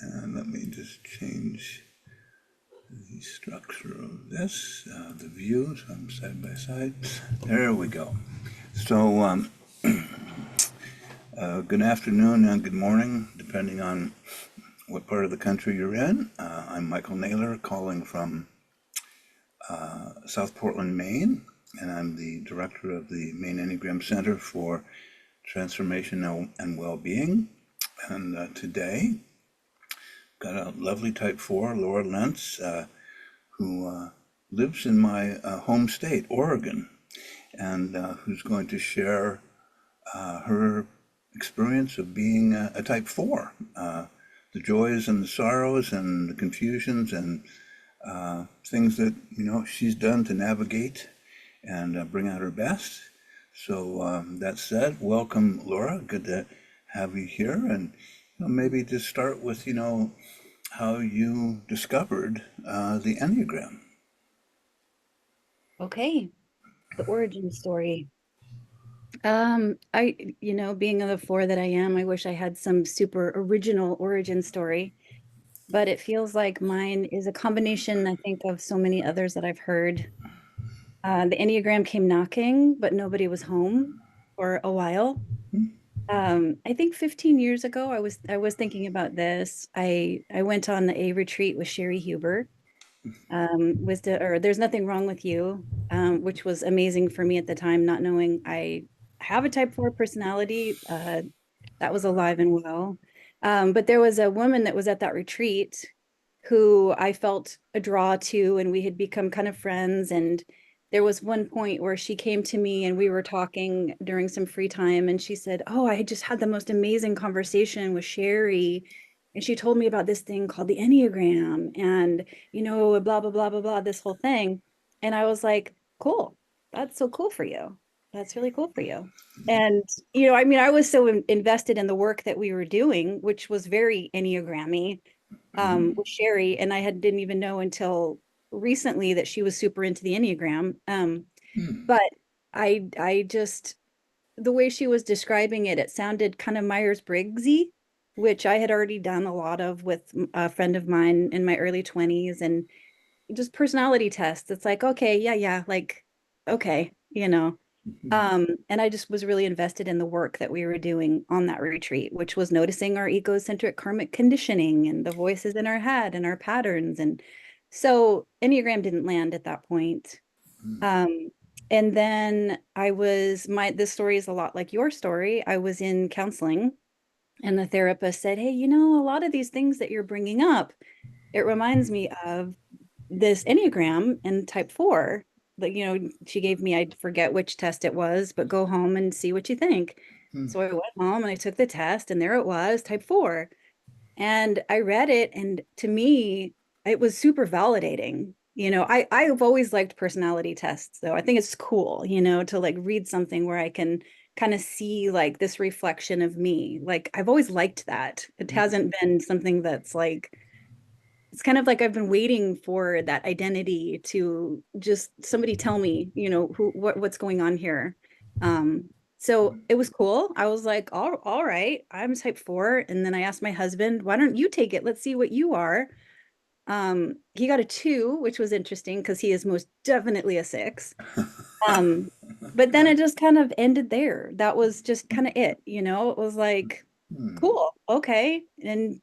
And let me just change the structure of this, the view, so I'm side by side. There we go. So, good afternoon and good morning, depending on what part of the country you're in. I'm Michael Naylor, calling from South Portland, Maine, and I'm the director of the Maine Enneagram Center for Transformation and Well-Being. And today, got a lovely Type 4, Laura Lentz, who lives in my home state, Oregon, and who's going to share her experience of being a Type 4, the joys and the sorrows and the confusions and things that she's done to navigate and bring out her best. So that said, welcome, Laura. Good to have you here, and maybe just start with how you discovered the Enneagram. Okay, the origin story. Being of the four that I am, I wish I had some super original origin story, but it feels like mine is a combination, I think, of so many others that I've heard. The Enneagram came knocking, but nobody was home for a while. I think 15 years ago, I was thinking about this. I went on a retreat with Sherry Huber, or There's Nothing Wrong with You, which was amazing for me at the time, not knowing I have a type 4 personality. That was alive and well. But there was a woman that was at that retreat who I felt a draw to, and we had become kind of friends. And there was one point where she came to me and we were talking during some free time, and she said, "Oh, I just had the most amazing conversation with Sherry. And she told me about this thing called the Enneagram and, blah, blah, blah, blah, blah, this whole thing." And I was like, cool. That's so cool for you. That's really cool for you. And, I was so invested in the work that we were doing, which was very Enneagrammy, with Sherry. And didn't even know until recently that she was super into the Enneagram. But I just, the way she was describing it, it sounded kind of Myers-Briggsy, which I had already done a lot of with a friend of mine in my early 20s, and just personality tests. It's like, okay, yeah, yeah, like, okay. And I just was really invested in the work that we were doing on that retreat, which was noticing our egocentric karmic conditioning and the voices in our head and our patterns. And so Enneagram didn't land at that point. Um, and then this story is a lot like your story. I was in counseling, and the therapist said, "Hey, a lot of these things that you're bringing up, it reminds me of this Enneagram and type 4." But, she gave me, I forget which test it was, but go home and see what you think. So I went home and I took the test, and there it was, type 4. And I read it, and to me, it was super validating. I've always liked personality tests, though. I think it's cool, to like read something where I can kind of see like this reflection of me. Like I've always liked that. It hasn't been something that's like, it's kind of like I've been waiting for that identity to just somebody tell me, what's going on here. Um, so it was cool. I was like, all right, I'm type 4. And then I asked my husband, "Why don't you take it? Let's see what you are." He got a 2, which was interesting because he is most definitely a 6. Um, but then it just kind of ended there. That was just kind of it, It was like, cool, okay. And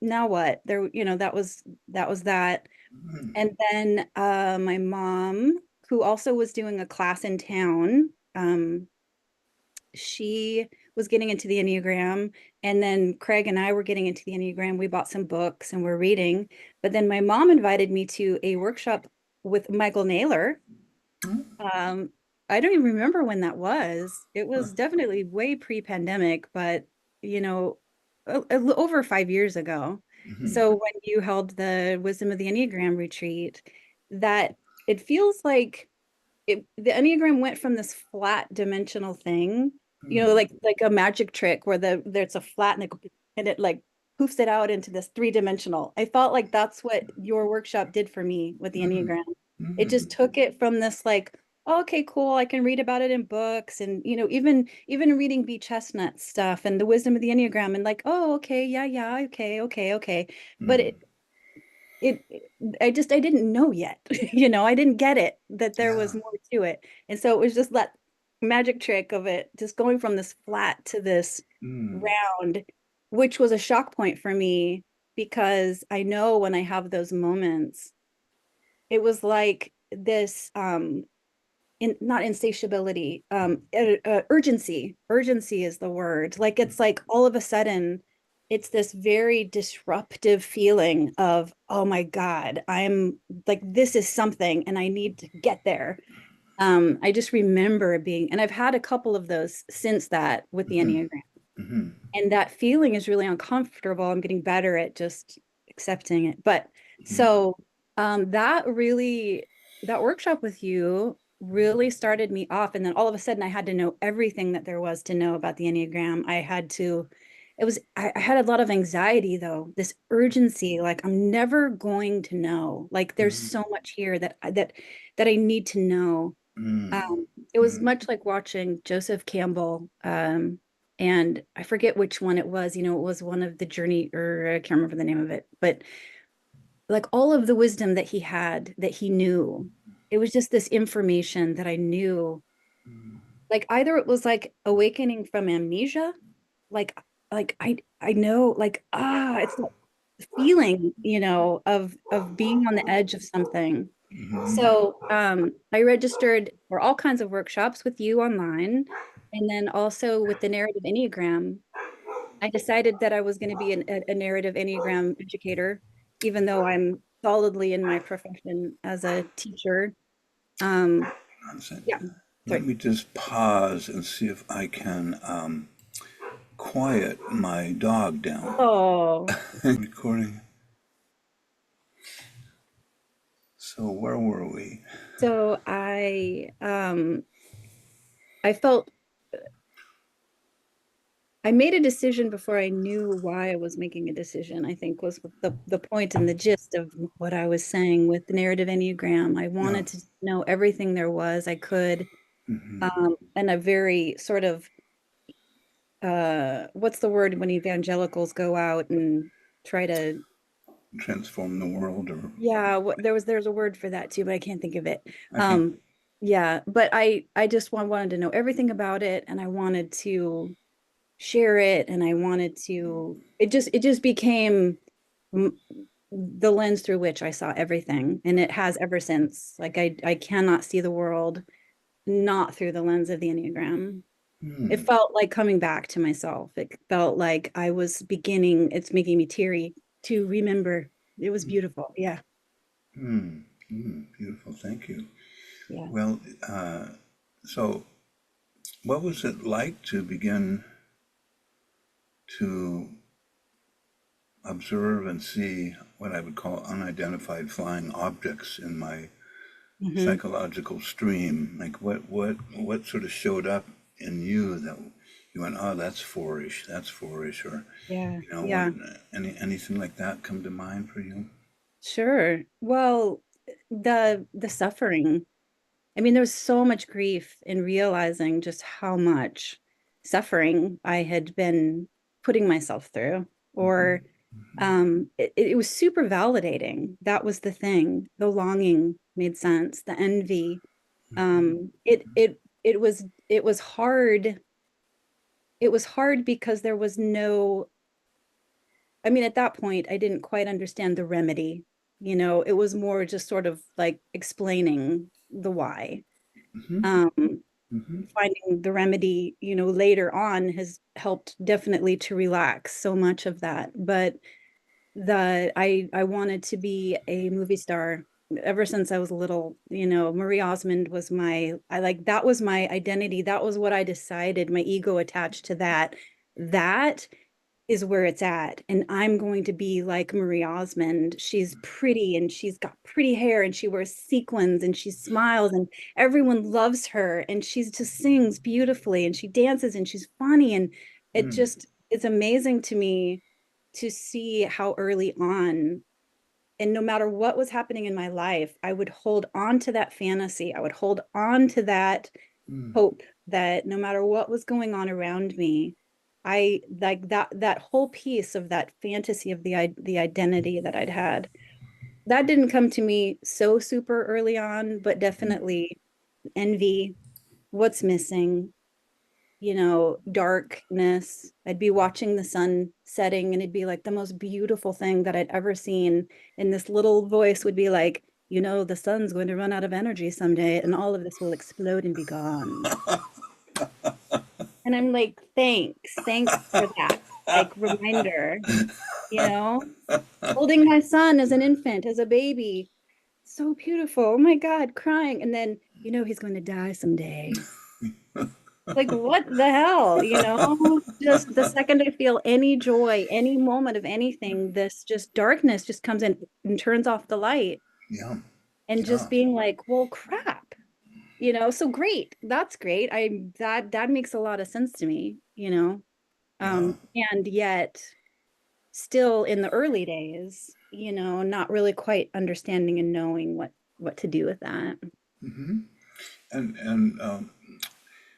now what? That was that. And then my mom, who also was doing a class in town, she was getting into the Enneagram. And then Craig and I were getting into the Enneagram. We bought some books and we're reading. But then my mom invited me to a workshop with Michael Naylor. Um, I don't even remember when that was. It was definitely way pre-pandemic, but you know, over 5 years ago. So when you held the Wisdom of the Enneagram retreat, that it feels like the Enneagram went from this flat dimensional thing, like a magic trick where there's a flat, and it like poofs it out into this three-dimensional. I felt like that's what your workshop did for me with the Enneagram. It just took it from this like "Oh, okay, cool. I can read about it in books and, even reading B. Chestnut stuff and the wisdom of the Enneagram and like, oh, okay, yeah, yeah, okay, okay, okay." But Mm, I didn't know yet. I didn't get it that there was yeah. more to it. And so it was just that magic trick of it just going from this flat to this Mm, round, which was a shock point for me because I know when I have those moments, it was like this not insatiability, urgency is the word. Like it's like all of a sudden it's this very disruptive feeling of, oh my God, I'm like, this is something and I need to get there. I just remember being, and I've had a couple of those since that with the mhm, Enneagram. mhm, And that feeling is really uncomfortable. I'm getting better at just accepting it. But mhm, so that really, that workshop with you really started me off. And then all of a sudden I had to know everything that there was to know about the Enneagram. I had a lot of anxiety though, this urgency, like I'm never going to know. Like there's mhm, so much here that I need to know. mm, It was mm, much like watching Joseph Campbell, and I forget which one it was. It was one of the journey, or I can't remember the name of it, but like all of the wisdom that he had, that he knew, it was just this information that I knew. Like either it was like awakening from amnesia, like I know, like it's that feeling, of being on the edge of something. mhm, So I registered for all kinds of workshops with you online, and then also with the narrative Enneagram. I decided that I was going to be a narrative Enneagram educator, even though I'm solidly in my profession as a teacher. Um, nonsense. yeah, Let sorry. me just pause and see if I can quiet my dog down. Oh, Recording. So where were we? so I felt I made a decision before I knew why I was making a decision, I think was the point and the gist of what I was saying with the narrative Enneagram. I Yeah. wanted to know everything there was I could, Hmm. and a very sort of what's the word when evangelicals go out and try to, Transform the world, or yeah, there's a word for that too, but I can't think of it. I can't. Um, yeah, but I just wanted to know everything about it, and I wanted to share it, and I wanted to it just became m- the lens through which I saw everything, and it has ever since. Like I cannot see the world not through the lens of the Enneagram. It Hmm. felt like coming back to myself. It felt like I was beginning, it's making me teary to remember. It was beautiful. Yeah. Hmm. Hmm. Beautiful. Thank you. Yeah. Well, so what was it like to begin to observe and see what I would call unidentified flying objects in my Hmm. psychological stream? Like what sort of showed up in you that you went, oh, that's fourish, or Yeah. what, Yeah. anything like that come to mind for you? Sure. Well, the suffering. I mean, there was so much grief in realizing just how much suffering I had been putting myself through. Or it was super validating. That was the thing. The longing made sense. The envy. It was hard. It was hard because there was no, I mean, at that point, I didn't quite understand the remedy. It was more just sort of like explaining the why. Hmm. Um, Hmm. Finding the remedy, later on has helped definitely to relax so much of that. But I wanted to be a movie star ever since I was little. Marie Osmond was that was my identity. That was what I decided. My ego attached to that. That is where it's at. And I'm going to be like Marie Osmond. She's pretty and she's got pretty hair and she wears sequins and she smiles and everyone loves her and she just sings beautifully and she dances and she's funny. And it's amazing to me to see how early on And no matter what was happening in my life, I would hold on to that fantasy. I would hold on to that mm, hope that no matter what was going on around me, I like that whole piece of that fantasy of the identity that I'd had. That didn't come to me so super early on, but mm. definitely envy, what's missing, darkness. I'd be watching the sun setting and it'd be like the most beautiful thing that I'd ever seen. And this little voice would be like, the sun's going to run out of energy someday and all of this will explode and be gone. And I'm like, thanks for that. Like reminder, you know, holding my son as an infant, as a baby. So beautiful. Oh my God, crying. And then, he's going to die someday. Like, what the hell, Just the second I feel any joy, any moment of anything, this just darkness just comes in and turns off the light. Yeah, And yeah, just being like, well, crap, so great. That's great. That makes a lot of sense to me. yeah. And yet still in the early days, not really quite understanding and knowing what to do with that. Hmm. And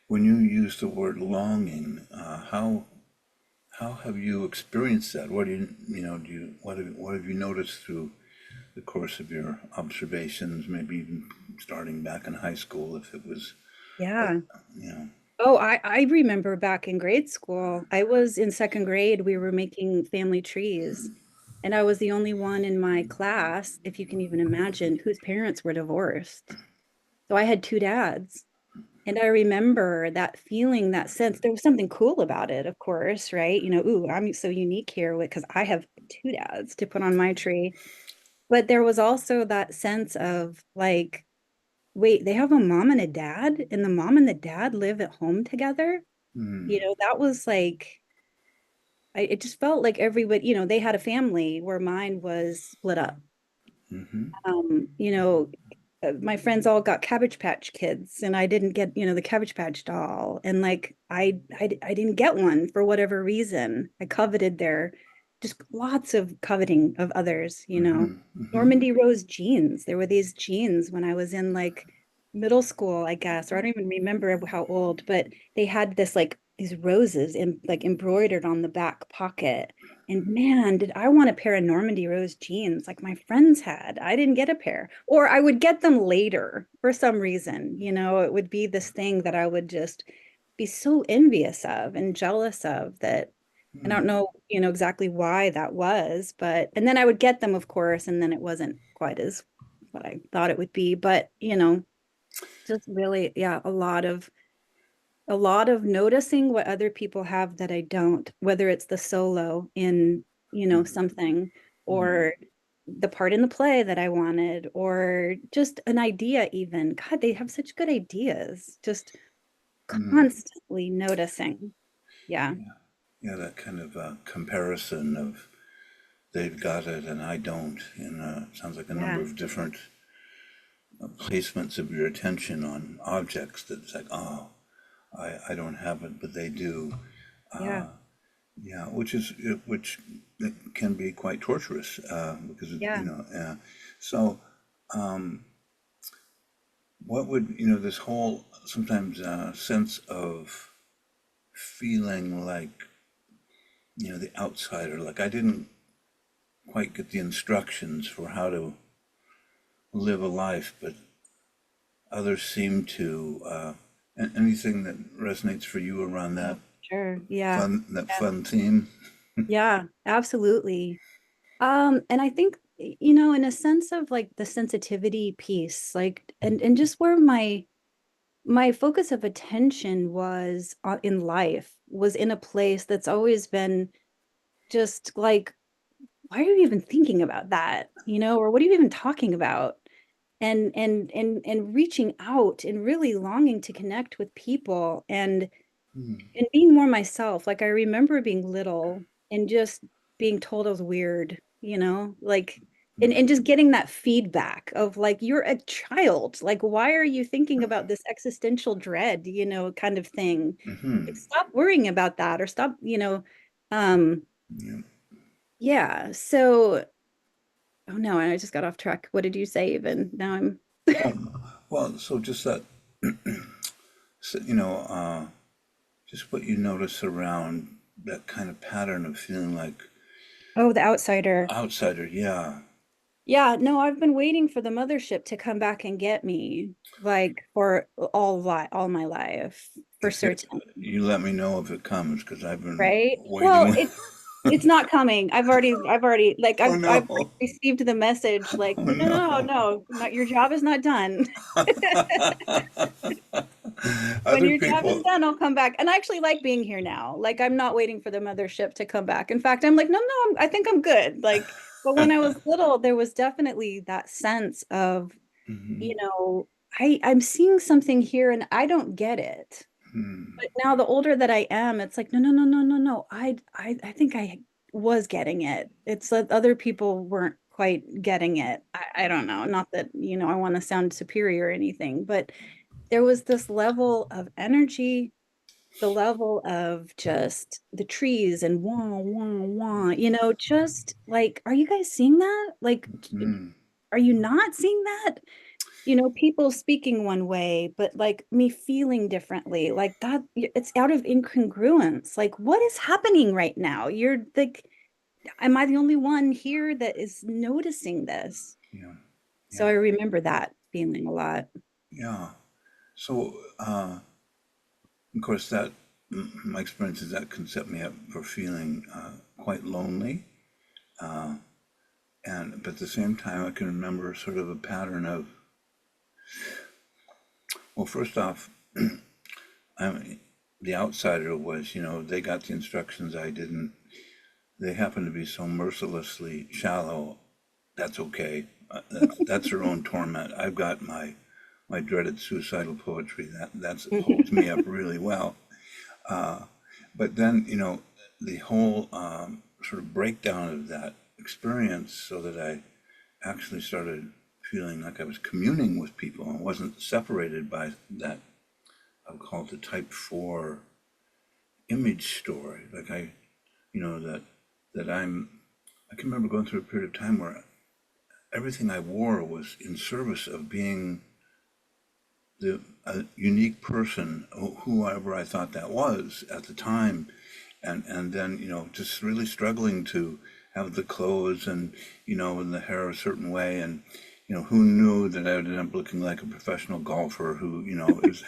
when you use the word longing, how have you experienced that? What do you what have you noticed through the course of your observations? Maybe even starting back in high school, if it was, uh, Yeah. you know. Oh, I remember back in grade school, I was in second grade, we were making family trees, and I was the only one in my class, if you can even imagine, whose parents were divorced. So I had two dads. And I remember that feeling, that sense. There was something cool about it, of course, right? Ooh, I'm so unique here because I have two dads to put on my tree. But there was also that sense of like, wait, they have a mom and a dad, and the mom and the dad live at home together. Mm, That was like, it just felt like everybody, they had a family where mine was split up. hmm. um, you know, my friends all got Cabbage Patch Kids, and I didn't get, the Cabbage Patch doll. And like, I didn't get one for whatever reason. I coveted their, just lots of coveting of others. Hmm. Hmm. Normandy Rose jeans. There were these jeans when I was in like middle school, I guess, or I don't even remember how old, but they had this like these roses like embroidered on the back pocket. And man, did I want a pair of Normandy Rose jeans like my friends had. I didn't get a pair. Or I would get them later for some reason. It would be this thing that I would just be so envious of and jealous of that. I don't know, exactly why that was, but and then I would get them, of course, and then it wasn't quite as what I thought it would be. But, just really, yeah, a lot of noticing what other people have that I don't, whether it's the solo in, something or the part in the play that I wanted, or just an idea even. God, they have such good ideas. Just Mm. constantly noticing. Yeah. Yeah, that kind of comparison of they've got it and I don't, and it sounds like a number Yeah. of different placements of your attention on objects that's like, oh, I don't have it, but they do. Yeah. Yeah, which it can be quite torturous because Yeah. so what would this whole sometimes sense of feeling like the outsider, like I didn't quite get the instructions for how to live a life, but others seem to. Anything that resonates for you around that Sure. Yeah. fun theme? Yeah, absolutely. And I think, in a sense of like the sensitivity piece, like, and just where my focus of attention was in life was in a place that's always been just like, why are you even thinking about that? Or what are you even talking about? And reaching out and really longing to connect with people and being more myself. Like I remember being little and just being told I was weird, like and just getting that feedback of like you're a child. Like why are you thinking about this existential dread, kind of thing. Hmm. Like, stop worrying about that or stop, um Yeah. yeah. So Oh no, I just got off track. What did you say even? Now I'm Well, so just that, so, just what you notice around that kind of pattern of feeling like Oh, the outsider. outsider. Yeah. Yeah, no, I've been waiting for the mothership to come back and get me, like for all my life, for If it, certain, you let me know if it comes, because I've been right? Well, waiting. it's not coming. I've already like Oh I've no. received the message like Oh no, no, no, no. no, not your job is not done. When Other your job is people. done, I'll come back. And I actually like being here now. Like I'm not waiting for the mothership to come back. In fact, I'm like, no, no, I think I'm good. Like, but when I was little, there was definitely that sense of, Mhm. you know, I'm seeing something here and I don't get it. Hmm. But now the older that I am, it's like, no, no, no, no, no, no. I think I was getting it. It's that other people weren't quite getting it. I don't know. Not that, I want to sound superior or anything, but there was this level of energy, the level of just the trees and wah, wah, wah, just like, are you guys seeing that? Like, Hmm. are you not seeing that? People speaking one way, but like me feeling differently, like that, it's out of incongruence. Like, what is happening right now? You're like, am I the only one here that is noticing this? Yeah. So I Yeah. remember that feeling a lot. Yeah. So, of course, that my experience is that can set me up for feeling quite lonely. And but at the same time, I can remember sort of a pattern of, well, first off, I'm the outsider was, they got the instructions I didn't. They happen to be so mercilessly shallow. That's okay. That's their own torment. I've got my dreaded suicidal poetry. That holds me up really well. But then, the whole sort of breakdown of that experience, so that I actually started feeling like I was communing with people and wasn't separated by that, I'll call it the type 4 image story. Like that I can remember going through a period of time where everything I wore was in service of being a unique person, whoever I thought that was at the time, and then just really struggling to have the clothes and the hair a certain way, and who knew that I would end up looking like a professional golfer who is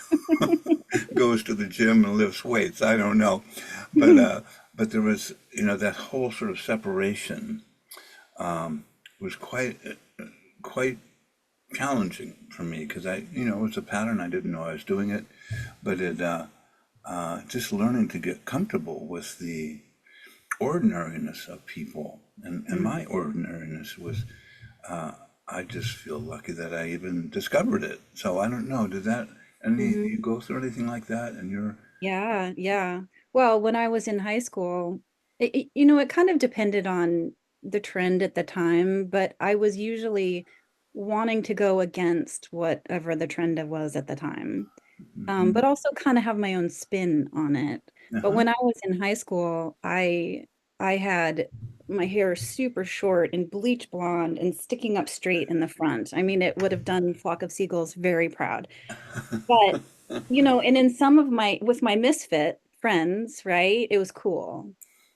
goes to the gym and lifts weights. I don't know, but there was that whole sort of separation was quite challenging for me, because it was a pattern. I didn't know I was doing it, but just learning to get comfortable with the ordinariness of people, and my ordinariness was, I just feel lucky that I even discovered it. So I don't know, did that, Mhm. you go through anything like that and you're, Yeah, yeah. Well, when I was in high school, it kind of depended on the trend at the time, but I was usually wanting to go against whatever the trend was at the time. But also kind of have my own spin on it. But uh-huh. when I was in high school, I had my hair super short and bleach blonde and sticking up straight in the front. I mean, it would have done Flock of Seagulls very proud. But, and in some of with my misfit friends, right, it was cool.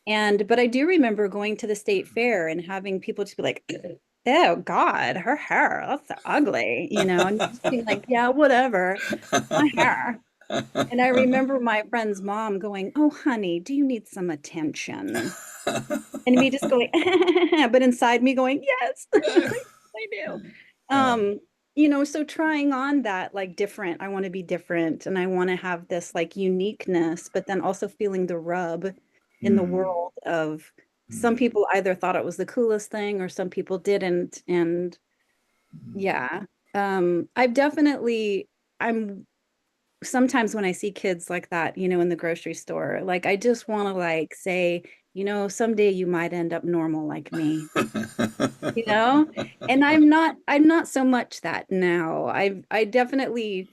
But I do remember going to the state fair and having people just be like, oh God, her hair, that's so ugly, and just being like, yeah, whatever, my hair. And I remember my friend's mom going, oh, honey, do you need some attention? And me just going, but inside me going, yes, I do. Yeah. Um, so trying on that like different, I want to be different and I want to have this like uniqueness, but then also feeling the rub in the Hmm. world of some people either thought it was the coolest thing or some people didn't. And yeah, I've definitely, I'm sometimes when I see kids like that, in the grocery store, like I just want to like say, someday you might end up normal like me, you know? And I'm not so much that now. I definitely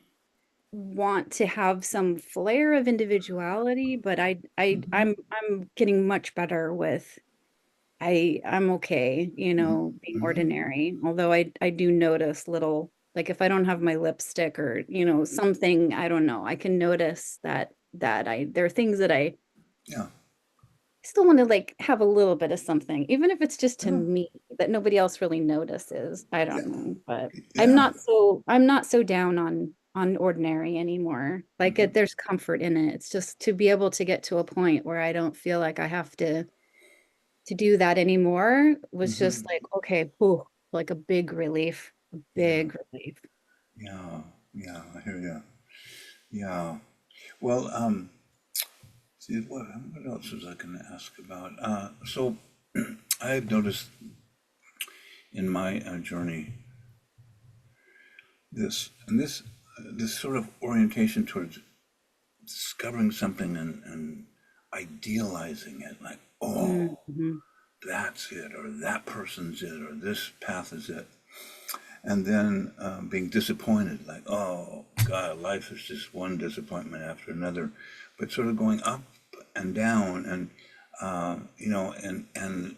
want to have some flair of individuality, but I'm getting much better with I'm okay, being Hmm. ordinary. Although I do notice little, like if I don't have my lipstick or, something, I don't know. I can notice that there are things that I Yeah. still want to like have a little bit of something, even if it's just to Yeah. me that nobody else really notices. I don't Yeah. know, but Yeah. I'm not so down on ordinary anymore. Like there's comfort in it. It's just to be able to get to a point where I don't feel like I have to do that anymore was just Hmm. like, okay, whew, like a big relief, a Yeah. big relief. Yeah. Yeah. I hear you. Yeah. Well, see, what else was I going to ask about? So I had noticed in my journey this sort of orientation towards discovering something and idealizing it, like, oh, Mm-hmm. that's it, or that person's it, or this path is it. And then being disappointed, like, oh, God, life is just one disappointment after another. But sort of going up and down, and, and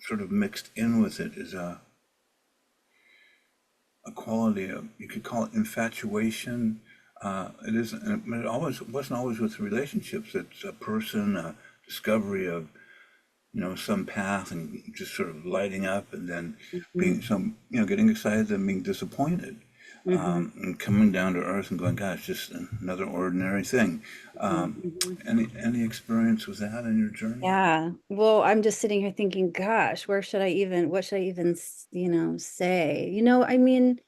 sort of mixed in with it is a quality of, you could call it infatuation. It isn't, but it always wasn't always with relationships. It's a person, a discovery of, some path and just sort of lighting up and then Mm-hmm. being getting excited and being disappointed. Mm-hmm. And coming down to earth and going, God, it's just another ordinary thing. Mm-hmm. Any experience with that in your journey? Yeah. Well, I'm just sitting here thinking, gosh, what should I even, say? I mean,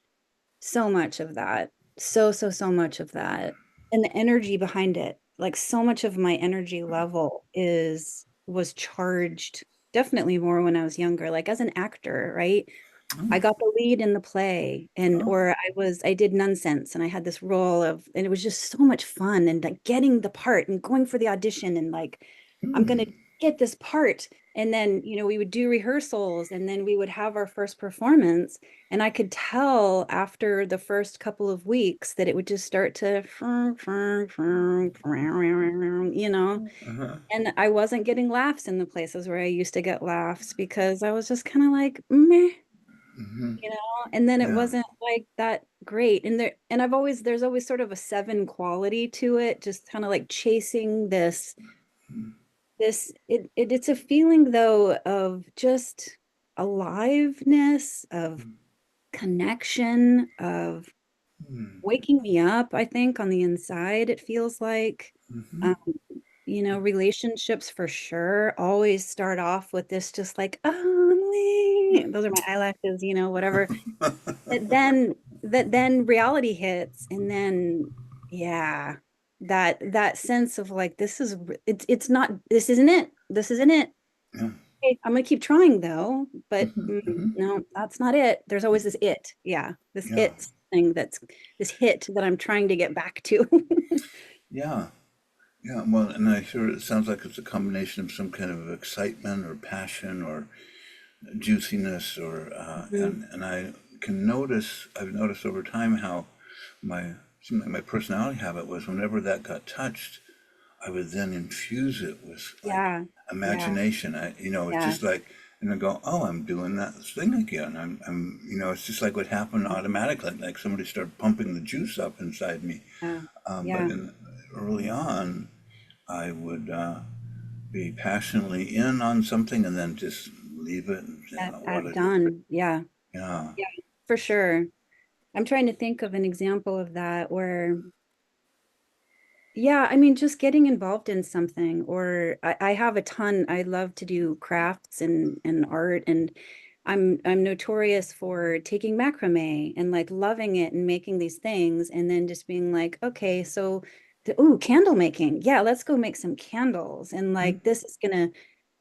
so much of that. So much of that. And the energy behind it. Like so much of my energy level was charged definitely more when I was younger, like as an actor, right? I Oh, got the lead in the play and oh, or I did nonsense and I had this role of and it was just so much fun and like getting the part and going for the audition and like I'm gonna hmm, get this part. And then, we would do rehearsals and then we would have our first performance. And I could tell after the first couple of weeks that it would just start to, uh-huh, and I wasn't getting laughs in the places where I used to get laughs because I was just kind of like, meh, hmm, you know, and then it yeah, wasn't like that great. And there's always sort of a seven quality to it, just kind of like chasing it's a feeling though of just aliveness, of connection, of hmm, waking me up, I think, on the inside, it feels like. hmm, Um, relationships for sure always start off with this just like, oh, those are my eyelashes, whatever. That then reality hits, and then yeah, that sense of like it's not this isn't it. This isn't it. yeah, Okay, I'm gonna keep trying though, but hmm, no, that's not it. There's always this it. Yeah, this yeah, it thing that's this hit that I'm trying to get back to. yeah. Yeah, well, and I hear it sounds like it's a combination of some kind of excitement or passion or juiciness or Mhm. and I can notice I've noticed over time how my seemed like my personality habit was whenever that got touched, I would then infuse it with like Yeah, yeah, imagination. It's yeah, just like and I go, oh, I'm doing that thing again. I'm it's just like what happened automatically, like somebody started pumping the juice up inside me. yeah, But yeah. early on, I would be passionately in on something and then just leave it and say, oh, what a Done. Yeah, yeah. yeah, for sure. I'm trying to think of an example of that where yeah, I mean, just getting involved in something, or I have a ton. I love to do crafts and art, and I'm notorious for taking macrame and like loving it and making these things, and then just being like, okay, so ooh, candle making, yeah, let's go make some candles, and like this is gonna,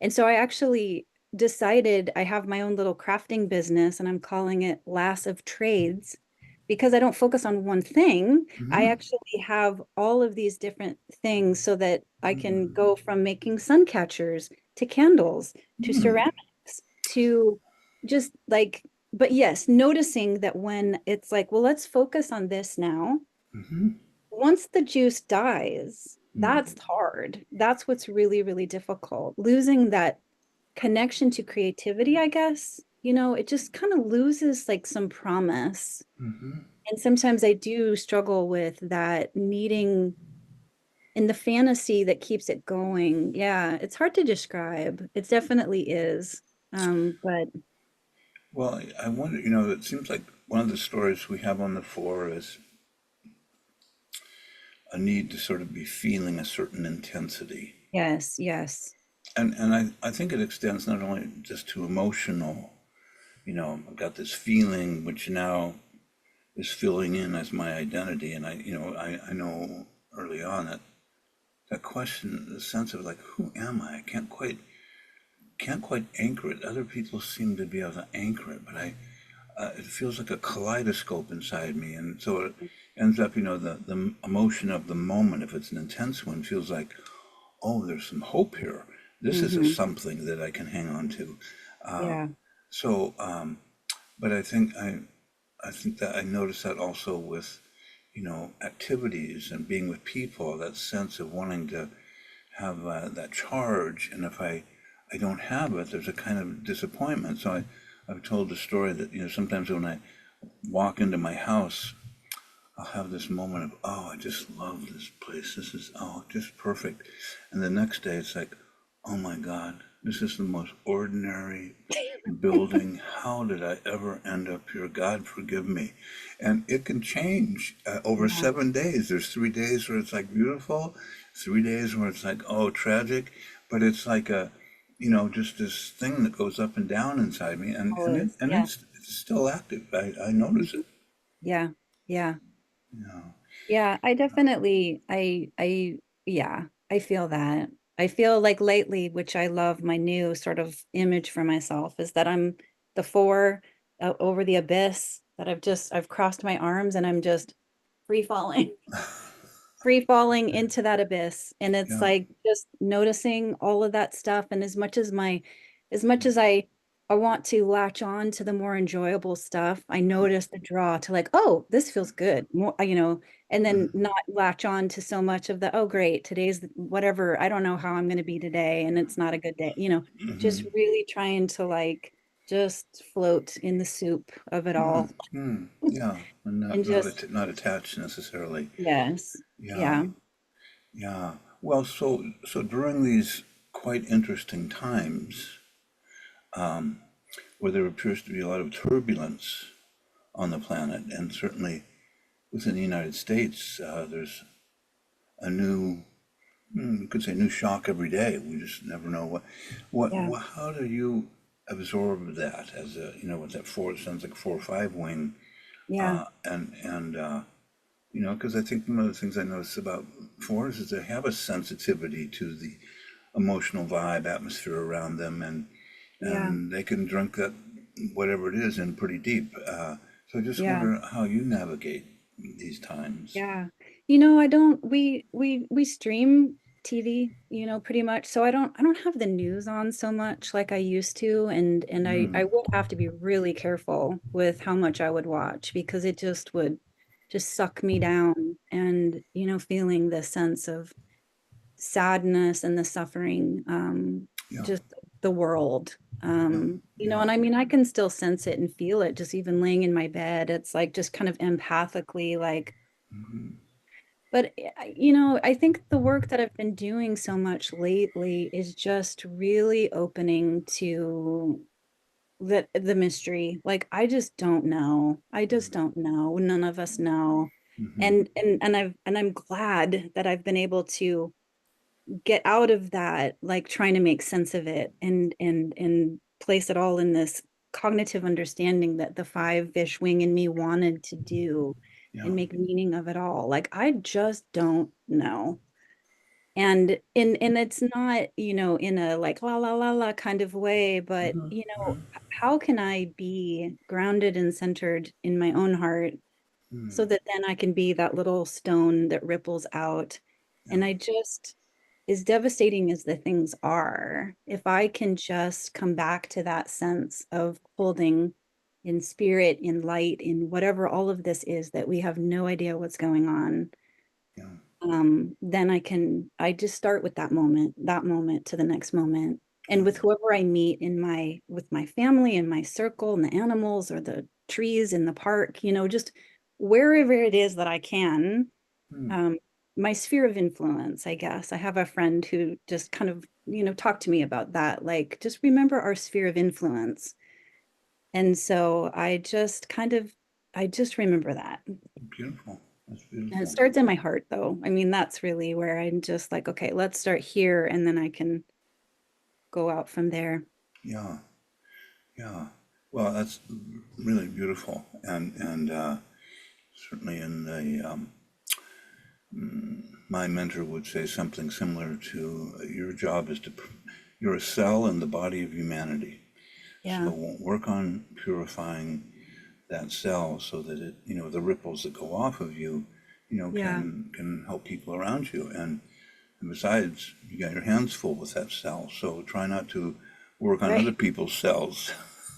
and so I actually decided I have my own little crafting business, and I'm calling it Lass of Trades because I don't focus on one thing. I Hmm. actually have all of these different things so that I can go from making sun catchers to candles to Hmm. ceramics to just like, but yes, noticing that when it's like, well, let's focus on this now. Hmm. Once the juice dies, Hmm. that's hard. That's what's really, really difficult. Losing that connection to creativity, I guess. It just kind of loses like some promise. Hmm. And sometimes I do struggle with that needing in the fantasy that keeps it going. Yeah, it's hard to describe. It definitely is. But Well, I wonder, it seems like one of the stories we have on the floor is a need to sort of be feeling a certain intensity. yes, yes. And I think it extends not only just to emotional, I've got this feeling which now is filling in as my identity. And I know early on that that question, the sense of like, who am I? I can't quite anchor it. Other people seem to be able to anchor it, but it feels like a kaleidoscope inside me. And so it ends up, the emotion of the moment, if it's an intense one, feels like, oh, there's some hope here. This is a Hmm. something that I can hang on to. Uh, Yeah. so, but I think that I notice that also with, activities and being with people, that sense of wanting to have that charge. And if I don't have it, there's a kind of disappointment. So I've told the story that, sometimes when I walk into my house, I'll have this moment of, oh, I just love this place. This is, oh, just perfect. And the next day it's like, oh my God, this is the most ordinary building. How did I ever end up here? God forgive me. And it can change over Yeah. 7 days. There's 3 days where it's like beautiful, 3 days where it's like, oh, tragic. But it's like just this thing that goes up and down inside me. And, and, it, Always. and Yeah. it's still active. I notice it. Mhm. Yeah. Yeah. Yeah. Yeah, I definitely yeah, I feel that. I feel like lately, which I love, my new sort of image for myself is that I'm the four over the abyss, that I've crossed my arms and I'm just free falling. Free falling into that abyss, and it's Yeah. like just noticing all of that stuff, and as much as I want to latch on to the more enjoyable stuff, I notice the draw to like, "Oh, this feels good." More, and then not latch on to so much of the, "Oh, great, whatever, I don't know how I'm gonna be today, and it's not a good day." Just Hmm. really trying to like just float in the soup of it all Yeah. And and just not attached necessarily. yes. Yeah. Yeah. Yeah. Well, so during these quite interesting times, where there appears to be a lot of turbulence on the planet, and certainly within the United States, there's a new, you could say, new shock every day. We just never know Yeah. how do you absorb that as with that four, it sounds like 4 or 5 wing, Yeah. because I think one of the things I notice about fours is they have a sensitivity to the emotional vibe, atmosphere around them, Yeah. and they can drink that whatever it is in pretty deep. So I just Yeah. wonder how you navigate these times. Yeah. I don't we stream TV, pretty much. So I don't have the news on so much like I used to, and I would have to be really careful with how much I would watch because it just would just suck me down and, feeling the sense of sadness and the suffering, Yeah, just the world. yeah, And yeah, I mean, I can still sense it and feel it just even laying in my bed. It's like just kind of empathically like, but I think the work that I've been doing so much lately is just really opening to the mystery. Like I just don't know. I just don't know. None of us know. And I'm glad that I've been able to get out of that, like trying to make sense of it and place it all in this cognitive understanding that the five-ish wing in me wanted to do yeah. and make meaning of it all. Like I just don't know. And it's not, in a like la la la la kind of way, but how can I be grounded and centered in my own heart so that then I can be that little stone that ripples out. Yeah, And I just, as devastating as the things are, if I can just come back to that sense of holding in spirit, in light, in whatever all of this is that we have no idea what's going on, yeah, then I just start with that moment to the next moment. And with whoever I meet in my with my family and my circle and the animals or the trees in the park, just wherever it is that I can, Hmm. um, my sphere of influence, I guess. I have a friend who just kind of, talked to me about that. Like, just remember our sphere of influence. And so I just remember that. Beautiful. That's And it beautiful. starts in my heart, though. I mean, that's really where I'm just like, okay, let's start here, and then I can go out from there. Yeah, yeah. Well, that's really beautiful, and certainly in the my mentor would say something similar to your job is to you're a cell in the body of humanity. Yeah. So work on purifying that cell so that the ripples that go off of you, Yeah. can help people around you. And besides, you got your hands full with that cell, so try not to work on Right. other people's cells.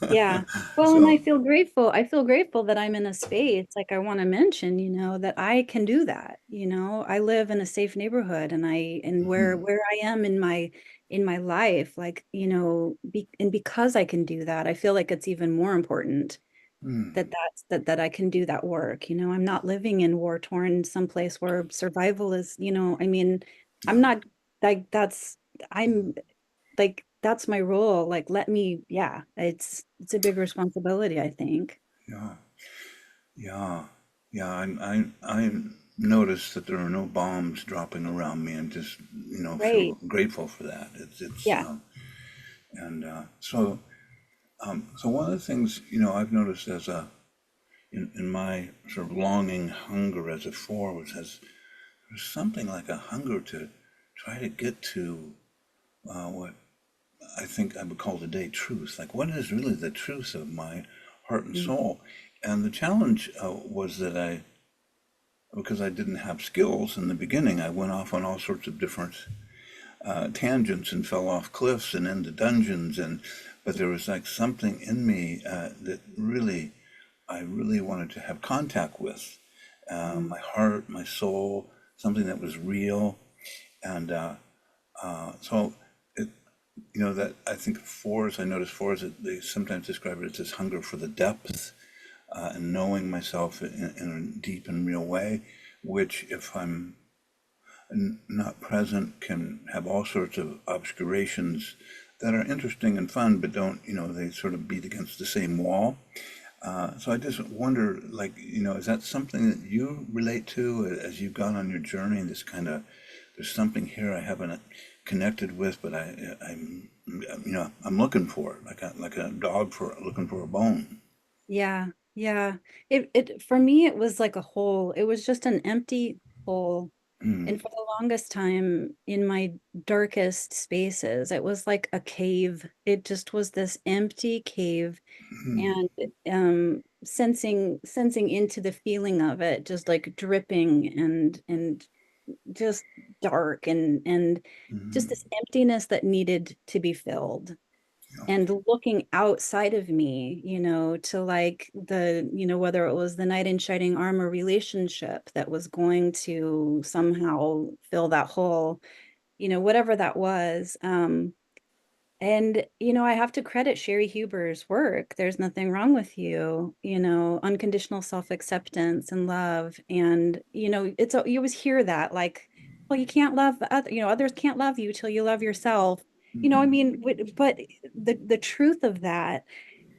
Yeah. Well, and So, I feel grateful. I feel grateful that I'm in a space, like I want to mention, that I can do that. I live in a safe neighborhood, and mhm, where I am in my life, like, and because I can do that, I feel like it's even more important mm, that I can do that work. I'm not living in war-torn someplace where survival is, I mean, I'm yeah, not like I'm like that's my role. Like yeah, it's a big responsibility, I think. yeah, yeah, yeah. I notice that there are no bombs dropping around me, and just Right. feel grateful for that. It's Yeah. and so one of the things I've noticed as a in my sort of longing hunger as a four was as there's something like a hunger to try to get to what I think I would call today truth. Like, what is really the truth of my heart and Mm. soul? And the challenge was that because I didn't have skills in the beginning, I went off on all sorts of different tangents and fell off cliffs and into dungeons. But there was like something in me that I really wanted to have contact with Mm. my heart, my soul, something that was real. And so it, that I think fours, I notice fours, that they sometimes describe it as this hunger for the depth and knowing myself in a deep and real way, which if I'm not present can have all sorts of obscurations that are interesting and fun, but don't, they sort of beat against the same wall. So I just wonder, like, is that something that you relate to as you've gone on your journey? This kind of, there's something here I haven't connected with, but I'm looking for it, like a dog for looking for a bone. Yeah. Yeah. It for me it was like a hole. It was just an empty hole. Mm, And for the longest time in my darkest spaces, it was like a cave. It just was this empty cave, mm, and sensing into the feeling of it, just like dripping and just dark and just mm, this emptiness that needed to be filled. yeah, And looking outside of me, to like whether it was the knight in shining armor relationship that was going to somehow fill that hole, whatever that was. And, I have to credit Sherry Huber's work. There's nothing wrong with you, unconditional self-acceptance and love. And, you always hear that like, well, you can't love, others can't love you till you love yourself. I mean, but the truth of that,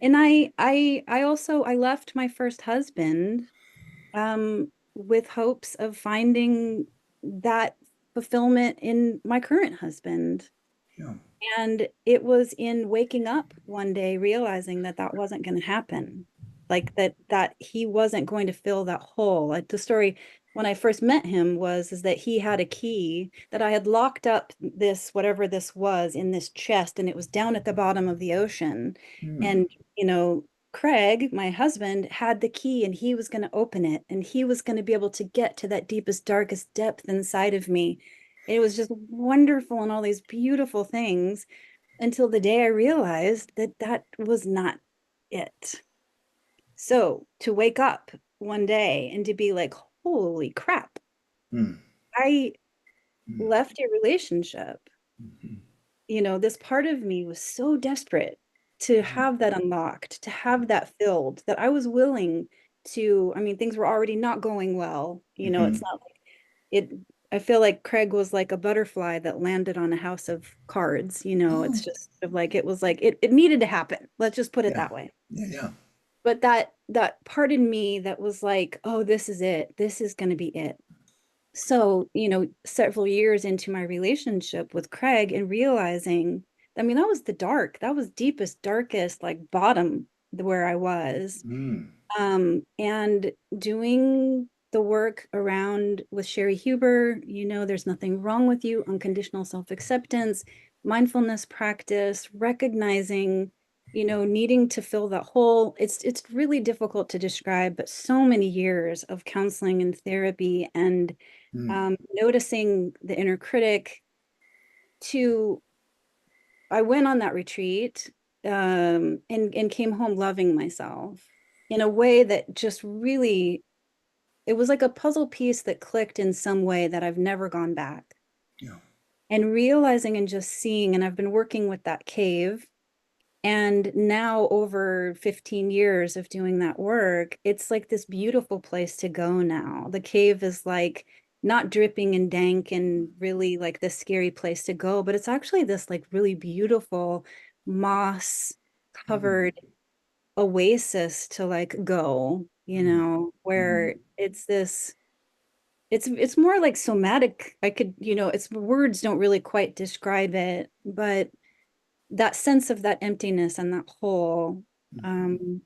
and I also, I left my first husband, with hopes of finding that fulfillment in my current husband. yeah, And it was in waking up one day realizing that that wasn't going to happen. Like that he wasn't going to fill that hole. Like the story when I first met him was is that he had a key that I had locked up this whatever this was in this chest, and it was down at the bottom of the ocean. mm, And Craig, my husband, had the key, and he was going to open it, and he was going to be able to get to that deepest, darkest depth inside of me. It was just wonderful and all these beautiful things until the day I realized that that was not it. So to wake up one day and to be like, holy crap, mm, I mm, left a relationship this part of me was so desperate to have that unlocked, to have that filled, that I was willing to, I mean, things were already not going well. It's Hmm. not like it, I feel like Craig was like a butterfly that landed on a house of cards. It's Oh, just sort of like it was like it needed to happen. Let's just put it yeah, that way. yeah, yeah. But that part in me that was like, oh, this is it. This is going to be it. So, several years into my relationship with Craig and realizing, I mean, that was deepest, darkest, like bottom where I was. Mm, And doing the work around with Sherry Huber, there's nothing wrong with you, unconditional self-acceptance, mindfulness practice, recognizing, needing to fill that hole. It's really difficult to describe, but so many years of counseling and therapy and mm, noticing the inner critic to I went on that retreat and came home loving myself in a way that just really it was like a puzzle piece that clicked in some way that I've never gone back. yeah. And realizing and just seeing, and I've been working with that cave. And now, over 15 years of doing that work, it's like this beautiful place to go now. The cave is like not dripping and dank and really like this scary place to go, but it's actually this like really beautiful moss Mm, covered oasis to like go, mm, mm, where it's more like somatic. I could, it's words don't really quite describe it, but that sense of that emptiness and that hole mhm, um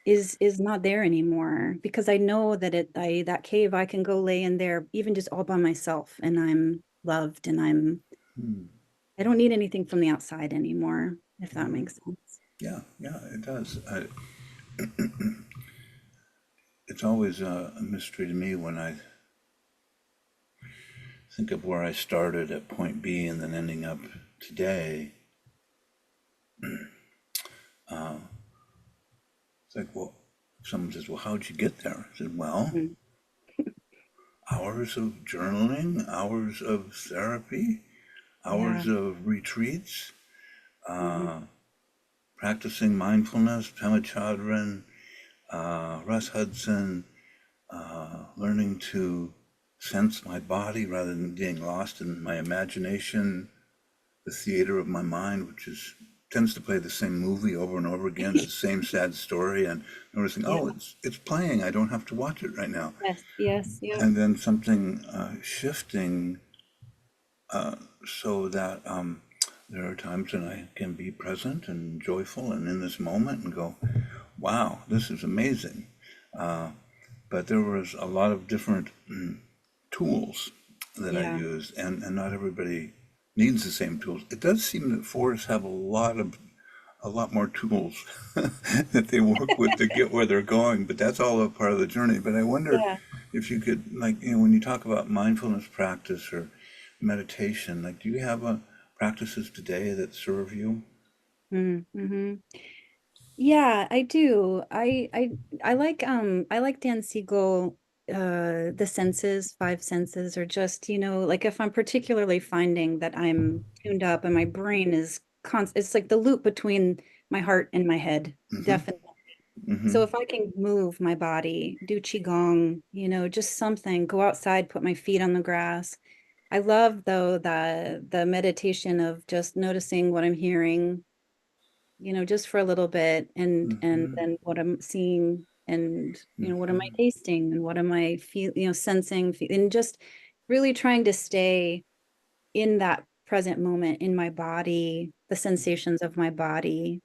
is not there anymore because I know that that cave I can go lay in there even just all by myself and I'm loved and mm. I don't need anything from the outside anymore, if that Wow. makes sense. Yeah, yeah, it does. It's always a mystery to me when I think of where I started at point B and then ending up today. Uh, it's like, well, someone says, well, how'd you get there? I said, well, Mm. hours of journaling, hours of therapy, Yeah. hours of retreats, Hmm. uh, practicing mindfulness, Pema Chodron, Russ Hudson, learning to sense my body rather than being lost in my imagination, the theater of my mind, which is tends to play the same movie over and over again, the same sad story, and noticing, Yeah. oh, it's playing. I don't have to watch it right now, Yes. Yes. Yep. and then something shifting so that there are times when I can be present and joyful and in this moment and go, wow, this is amazing. But there was a lot of different tools that I Yeah. used, and not everybody needs the same tools. It does seem that forests have a lot more tools that they work with to get where they're going, but that's all a part of the journey. But I wonder Yeah. if you could, like, when you talk about mindfulness practice or meditation, like, do you have practices today that serve you? Mm-hmm. Yeah, I do. I like Dan Siegel, the senses, five senses, or just, like if I'm particularly finding that I'm tuned up and my brain is it's like the loop between my heart and my head, Mm-hmm. definitely. Mm-hmm. So if I can move my body, do qigong, just something, go outside, put my feet on the grass. I love though the meditation of just noticing what I'm hearing, just for a little bit and Mm-hmm. then what I'm seeing and what am I Mm-hmm. tasting and what am I sensing and just really trying to stay in that present moment in my body, the sensations of my body.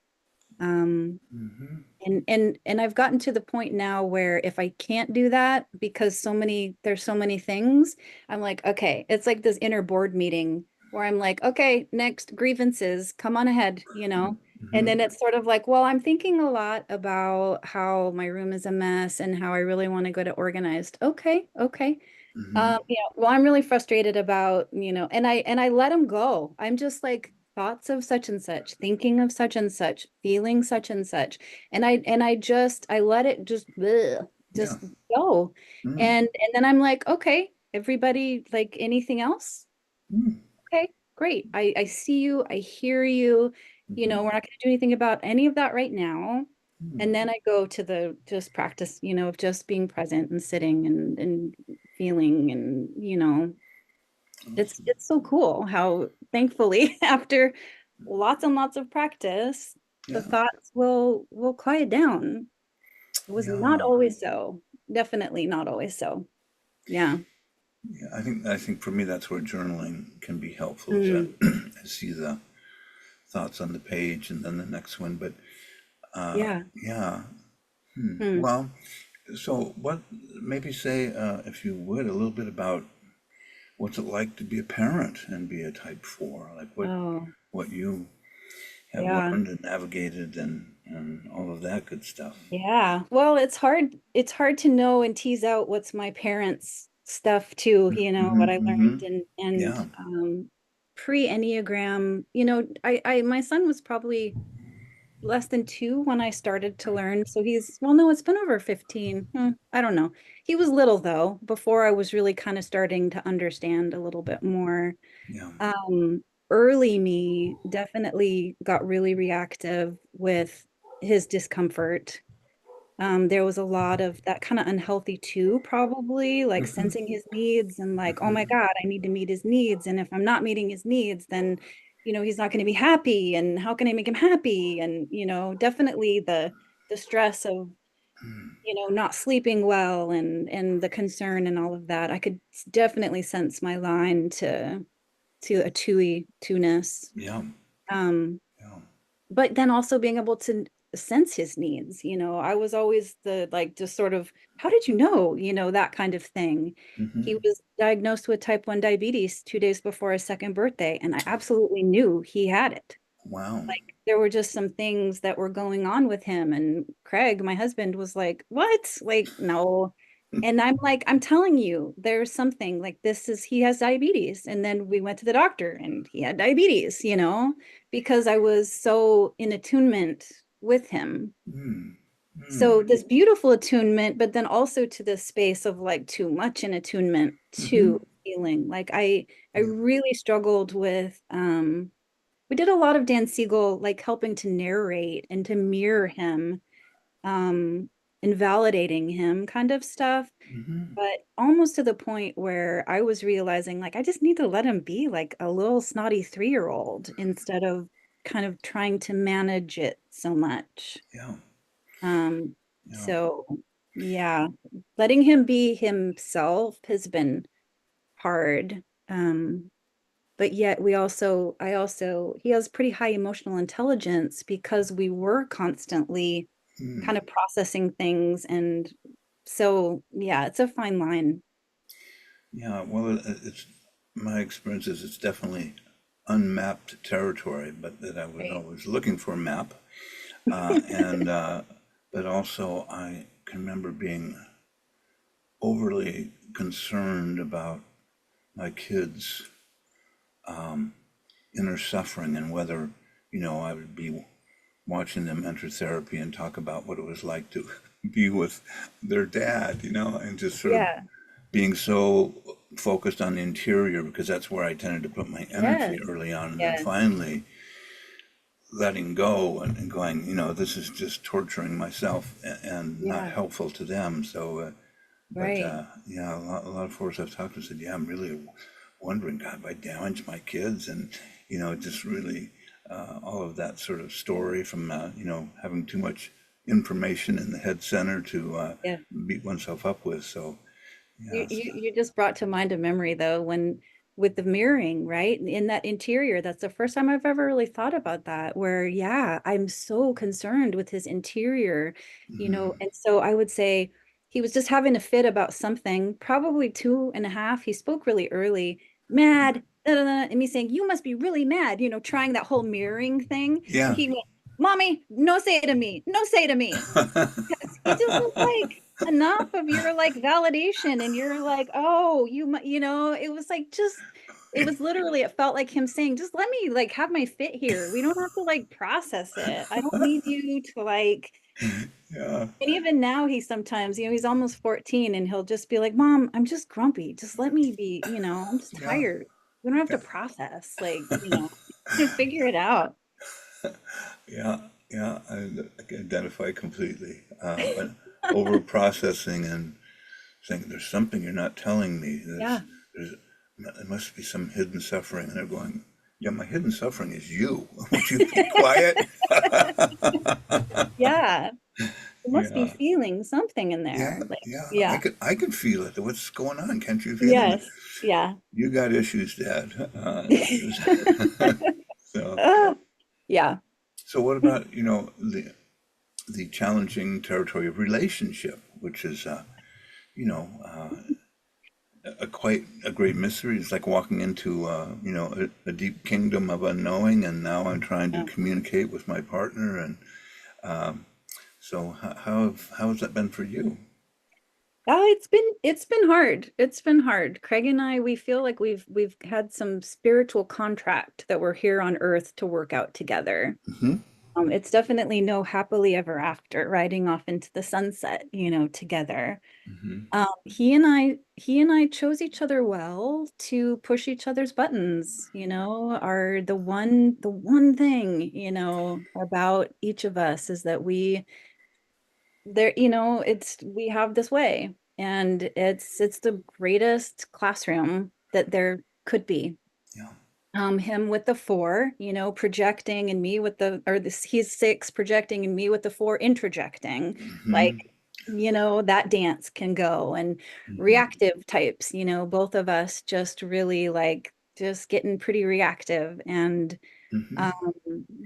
Um, Mm-hmm. and I've gotten to the point now where if I can't do that because there's so many things, I'm like, okay, it's like this inner board meeting where I'm like, okay, next grievances, come on ahead, And Mm-hmm. then it's sort of like, well, I'm thinking a lot about how my room is a mess and how I really want to go to organized. Okay, okay. Mm-hmm. Well, I'm really frustrated about, and I let them go. I'm just like thoughts of such and such, thinking of such and such, feeling such and such. I let it Yeah. just go. Mm. And then I'm like, okay, everybody, like anything else? Mm. Okay. great. I see you, I hear you. You Mhm. know, we're not going to do anything about any of that right now. Hmm. And then I go to the just practice, you know, of just being present and sitting and feeling and, you know, Awesome. it's so cool how thankfully after lots and lots of practice, the Yeah, thoughts will quiet down. It was not yeah, always so. Definitely not always so. Yeah. yeah. I think for me that's where journaling can be helpful to Mm, see the thoughts on the page and then the next one. But yeah. yeah. Hmm. Well, so what? Maybe say, if you would, a little bit about what's it like to be a parent and be a type 4, like Oh, what you have yeah. learned and navigated and all of that good stuff. Yeah. Well, it's hard to know and tease out what's my parents' stuff too, you know, Hmm. what I Hmm. learned and Yeah. pre-Enneagram, you know, I my son was probably less than 2 when I started to learn. So he's, well, no, it's been over 15. I don't know. He was little though, before I was really kind of starting to understand a little bit more. Yeah. Um, Early me definitely got really reactive with his discomfort. There was a lot of that kind of unhealthy too, probably like Hmm. sensing his needs and like, oh my Hmm. God, I need to meet his needs. And if I'm not meeting his needs, then, you know, he's not going to be happy. And how can I make him happy? And, you know, definitely the stress of, you know, not sleeping well and the concern and all of that. I could definitely sense my line to a two-ness. Yeah. Um, Yeah. but then also being able to sense his needs, you know, I was always the like just sort of, how did you know, you know, that kind of thing. He Hmm. was diagnosed with type 1 diabetes 2 days before his second birthday, and I absolutely knew he had it. Wow. Like there were just some things that were going on with him, and Craig, my husband, was like, what? Like, no. And I'm like, I'm telling you, there's something like this is he has diabetes. And then we went to the doctor and he had diabetes, you know, because I was so in attunement with him. Mm. Mm. So this beautiful attunement, but then also to this space of like too much in attunement to Hmm. feeling. Like I Yeah. really struggled with we did a lot of Dan Siegel like helping to narrate and to mirror him, um, invalidating him kind of stuff, Hmm. but almost to the point where I was realizing like I just need to let him be like a little snotty 3-year-old instead of kind of trying to manage it so much. Yeah. Um, Yeah. so yeah, letting him be himself has been hard. But yet he has pretty high emotional intelligence because we were constantly Mm. kind of processing things. And so, yeah, it's a fine line. Yeah. Well, it's my experience is it's definitely unmapped territory, but that I was Right. always looking for a map. And but also I can remember being overly concerned about my kids' inner suffering and whether, I would be watching them enter therapy and talk about what it was like to be with their dad, and just sort of Yeah. being so focused on the interior because that's where I tended to put my energy Yes. early on. And then Yes. finally letting go and going, this is just torturing myself and not Yeah. helpful to them. So, but Right. yeah, a lot of folks I've talked to said, yeah, I'm really wondering, God, if I damage my kids, and just really all of that sort of story from having too much information in the head center to Yeah. beat oneself up with. So, You, yes. you you just brought to mind a memory though, when with the mirroring, right? In that interior, that's the first time I've ever really thought about that, where yeah, I'm so concerned with his interior, you know, Hmm. and so I would say he was just having a fit about something, probably 2.5. He spoke really early, mad, da, da, da, and me saying, you must be really mad, you know, trying that whole mirroring thing. And Yeah. he went, Mommy, no say to me, no say to me. Because he just was like, enough of your like validation and you're like, oh, you know, it was like just it was literally it felt like him saying, just let me like have my fit here. We don't have to like process it. I don't need you to like, Yeah. and even now he sometimes, you know, he's almost 14 and he'll just be like, Mom, I'm just grumpy. Just let me be, you know, I'm just Yeah. tired. we don't have to process, like, figure it out. Yeah, yeah, I can identify completely. But over processing and saying there's something you're not telling me. Yeah. There's there must be some hidden suffering, and they're going, yeah, my hidden suffering is you. Would you be quiet? Yeah. There must be Yeah, feeling something in there. yeah, Like, yeah. yeah. I could feel it. What's going on? Can't you feel it? Yes. Yeah. You got issues, Dad. So, Ah, yeah. so what about, the challenging territory of relationship, which is, you know, uh, a quite a great mystery. It's like walking into, a deep kingdom of unknowing, and now I'm trying to Yeah. communicate with my partner. And so, how has that been for you? It's been hard. It's been hard. Craig and I, we feel like we've had some spiritual contract that we're here on earth to work out together. Hmm. It's definitely no happily ever after, riding off into the sunset, together. Hmm. He and I chose each other well to push each other's buttons, are the one thing, about each of us is that we have this way, and it's the greatest classroom that there could be. Yeah. Him with the four, projecting, and me with he's six projecting, and me with the four introjecting. Like, Hmm. that dance can go. And Hmm. reactive types, both of us just really like just getting pretty reactive. And Hmm. um,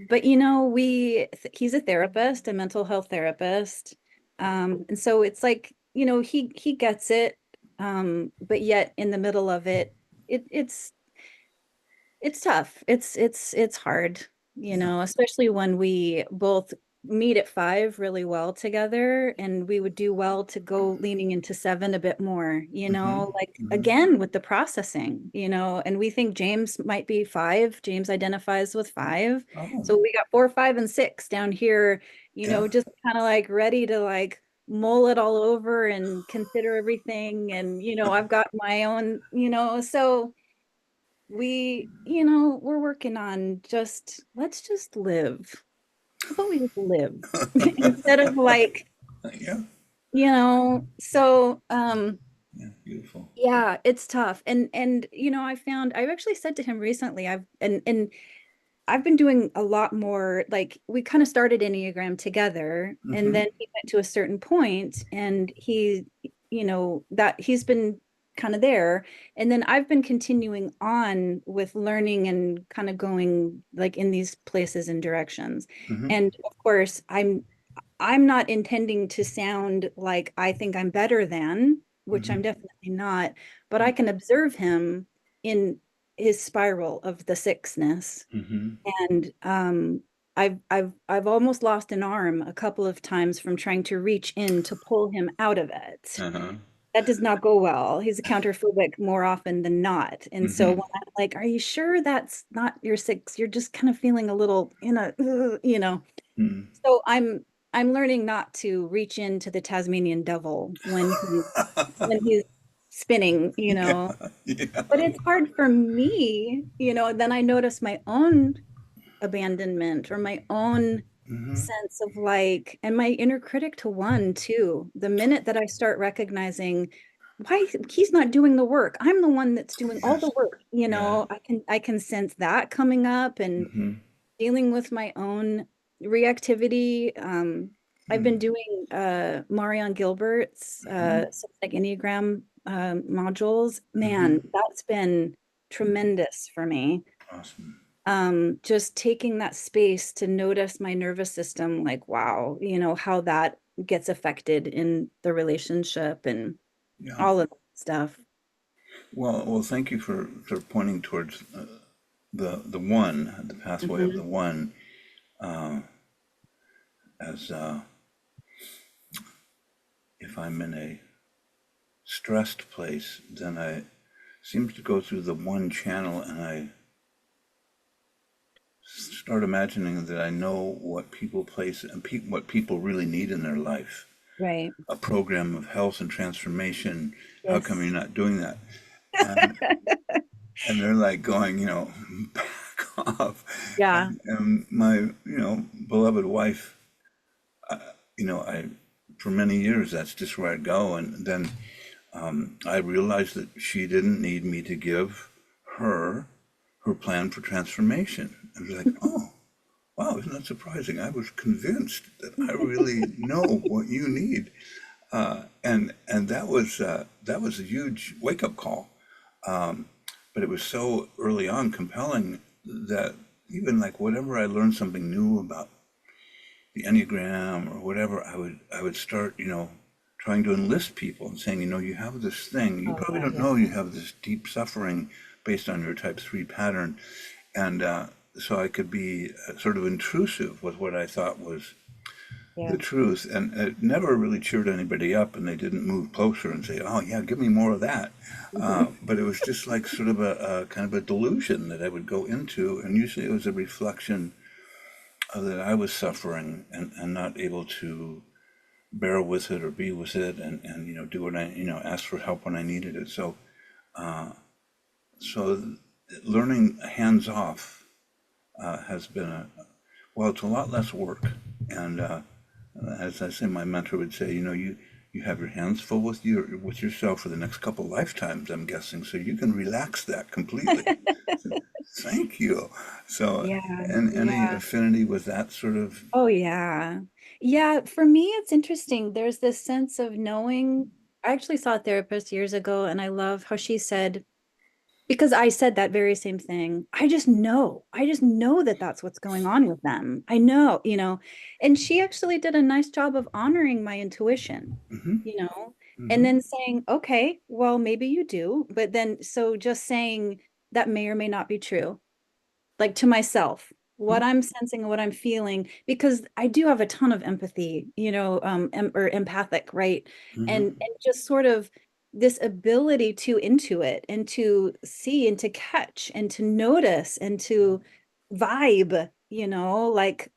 but he's a therapist, a mental health therapist. And so it's like, he gets it. But yet in the middle of it, it's tough. It's hard, Yeah. especially when we both meet at five really well together, and we would do well to go leaning into seven a bit more, Hmm. like Hmm. again with the processing, and we think James might be five. James identifies with five. Oh, So we got four, five, and six down here, yeah. just kind of like ready to like mull it all over and consider everything. And, I've got my own, so we're working on let's just live. How about we just live instead of like, Yeah. so Yeah. Beautiful. yeah, it's tough. And I've actually said to him recently, and I've been doing a lot more, like we kind of started Enneagram together, and Hmm. then he went to a certain point, and that he's been kind of there. And then I've been continuing on with learning and kind of going like in these places and directions. Hmm. And of course, I'm not intending to sound like I think I'm better than, which I'm Hmm. definitely not, but I can observe him in his spiral of the sickness. Hmm. And I've almost lost an arm a couple of times from trying to reach in to pull him out of it. Uh-huh. That does not go well. He's a counterphobic more often than not. And so Hmm. when I'm like, "Are you sure that's not your six? You're just kind of feeling a little in a, Hmm. So I'm learning not to reach into the Tasmanian devil when he's spinning, Yeah. Yeah. But it's hard for me, then I notice my own abandonment or my own Hmm. sense of like, and my inner critic to one too. The minute that I start recognizing why he's not doing the work, I'm the one that's doing all the Yes. work, Yeah. I can sense that coming up, and Hmm. dealing with my own reactivity. I've been Hmm. doing Marion Gilbert's Hmm. like Enneagram modules. Man, Hmm. that's been tremendous for me. Awesome. Just taking that space to notice my nervous system, like, wow, how that gets affected in the relationship and Yeah. all of that stuff. Well, thank you for pointing towards the one, the pathway of the Hmm. one, as if I'm in a stressed place, then I seem to go through the one channel, and I start imagining that I know what people place and what people really need in their life. Right. A program of health and transformation. How come Yes. you're not doing that? And and they're like going, back off. Yeah. And my, beloved wife, I, for many years, that's just where I'd go. And then I realized that she didn't need me to give her her plan for transformation. I was like, oh, wow, isn't that surprising? I was convinced that I really know what you need. And that was a huge wake up call. But it was so early on compelling that even like whatever I learned something new about the Enneagram or whatever, I would start, trying to enlist people and saying, you have this thing. You Oh, probably wow. don't Yeah. know you have this deep suffering based on your type 3 pattern. And so I could be sort of intrusive with what I thought was Yeah. the truth. And it never really cheered anybody up, and they didn't move closer and say, oh, yeah, give me more of that. But it was just like sort of a kind of a delusion that I would go into. And usually it was a reflection that I was suffering and not able to bear with it or be with it and do what I, ask for help when I needed it. So learning hands off has been well, it's a lot less work. And as I say, my mentor would say, you have your hands full with yourself for the next couple lifetimes, I'm guessing, so you can relax that completely. So, thank you. So, Yeah. and any Yeah. affinity with that sort of? Oh, yeah. Yeah, for me, it's interesting. There's this sense of knowing. I actually saw a therapist years ago, and I love how she said, because I said that very same thing. I just know. I just know that that's what's going on with them. I know. And she actually did a nice job of honoring my intuition, Hmm. you know, and Hmm. then saying, okay, well, maybe you do. But then, so just saying that may or may not be true, like to myself, what I'm sensing and what I'm feeling, because I do have a ton of empathy, or empathic, right? Hmm. And just sort of this ability to intuit and to see and to catch and to notice and to vibe, like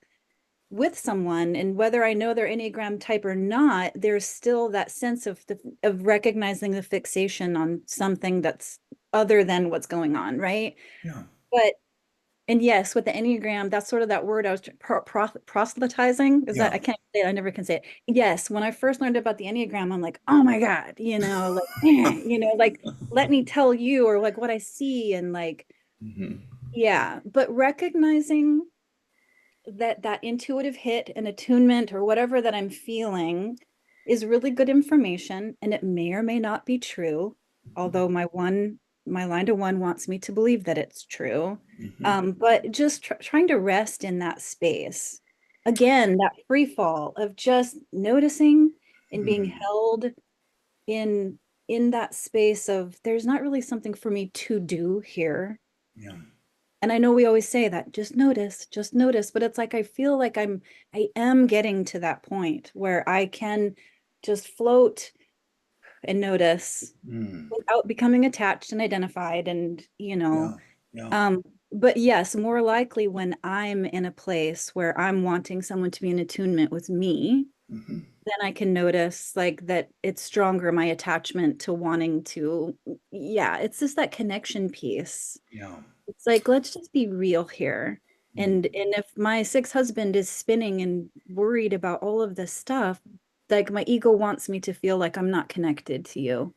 with someone, and whether I know their Enneagram type or not, there's still that sense of recognizing the fixation on something that's other than what's going on, right? Yeah. But and yes, with the Enneagram, that's sort of that word I was proselytizing. Is that Yeah. I can't say it, I never can say it. Yes, when I first learned about the Enneagram, I'm like, oh my God, like, like let me tell you, or like what I see, and like, Hmm. yeah. But recognizing that intuitive hit and attunement or whatever that I'm feeling is really good information, and it may or may not be true, although my line to one wants me to believe that it's true. Hmm. But just trying to rest in that space. Again, that free fall of just noticing and being held in in that space of there's not really something for me to do here. Yeah. And I know we always say that, just notice, but it's like I feel like I am getting to that point where I can just float and notice Mm. without becoming attached and identified, and Yeah. Yeah. um but yes, more likely when I'm in a place where I'm wanting someone to be in attunement with me, Hmm. then I can notice like that it's stronger, my attachment to wanting to, yeah, it's just that connection piece. Yeah. It's like, let's just be real here. Mm. And if my sixth husband is spinning and worried about all of this stuff, like my ego wants me to feel like I'm not connected to you.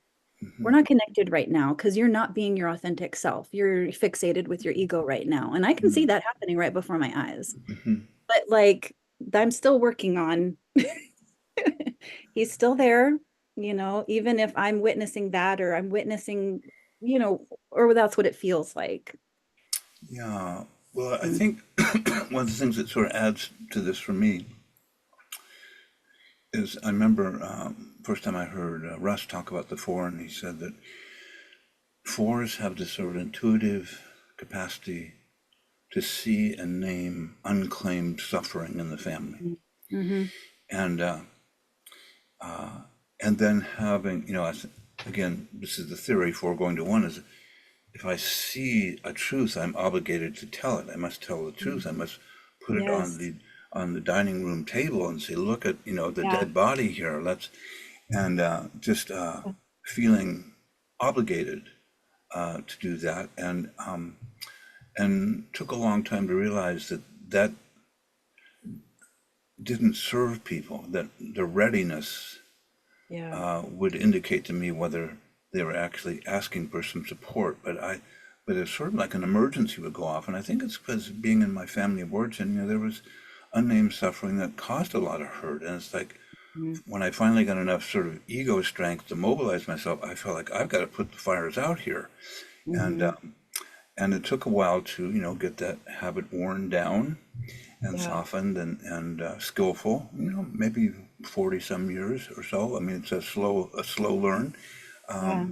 We're Hmm. not connected right now because you're not being your authentic self. You're fixated with your ego right now. And I can see Mm. that happening right before my eyes. Hmm. But like I'm still working on he's still there, even if I'm witnessing that, or I'm witnessing, or that's what it feels like. Yeah. Well, I Mm. think one of the things that sort of adds to this for me is I remember first time I heard Russ talk about the four, and he said that fours have this sort of intuitive capacity to see and name unclaimed suffering in the family, Mm-hmm. and and then having, again, this is the theory for going to one is if I see a truth, I'm obligated to tell it. I must tell the truth. I must put it Yes. on the dining room table and say, look at, the Yeah. dead body here. Let's and just feeling obligated. to do that, and took a long time to realize that that didn't serve people. That the readiness Yeah. would indicate to me whether they were actually asking for some support. But it's sort of like an emergency would go off, and I think it's because being in my family of origin, there was unnamed suffering that caused a lot of hurt, and it's like Mm. when I finally got enough sort of ego strength to mobilize myself, I felt like I've got to put the fires out here, and Mm-hmm. it took a while to get that habit worn down and Yeah. softened and skillful. Maybe 40 some years or so. I mean, it's a slow learn. Yeah.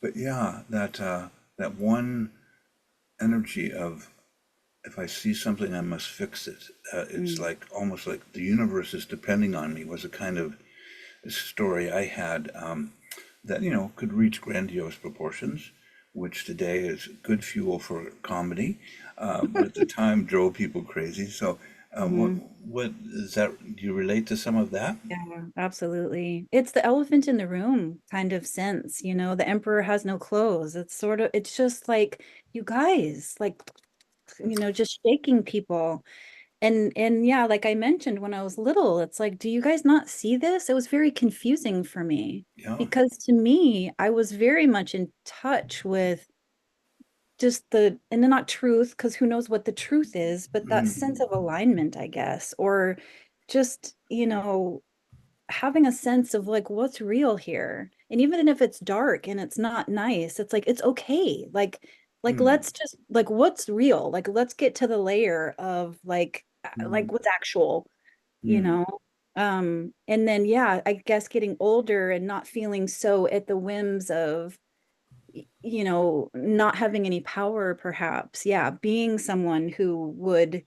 But yeah, that one energy of if I see something, I must fix it. It's Mm. like almost like the universe is depending on me. Was a kind of story I had that could reach grandiose proportions, which today is good fuel for comedy, but at the time drove people crazy. So, what Mm-hmm. what is that? Do you relate to some of that? Yeah, absolutely. It's the elephant in the room kind of sense, the emperor has no clothes. It's just like, you guys, like, just shaking people. And yeah, like I mentioned when I was little, it's like, do you guys not see this? It was very confusing for me Yeah. because to me, I was very much in touch with just and then not truth, because who knows what the truth is, but that sense Mm, of alignment, I guess, or just, having a sense of like what's real here. And even if it's dark and it's not nice, it's like it's okay. Like mm, let's just like what's real? Like let's get to the layer of like mm, what's actual, you mm. know? And then yeah, I guess getting older and not feeling so at the whims of not having any power perhaps. Yeah, being someone who would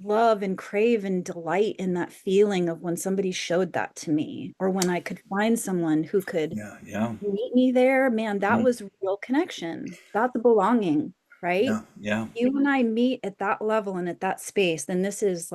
love and crave and delight in that feeling of when somebody showed that to me, or when I could find someone who could Yeah, yeah, meet me there. Man, that mm, was real connection. That's belonging, right? yeah, yeah, You and I meet at that level and at that space, then this is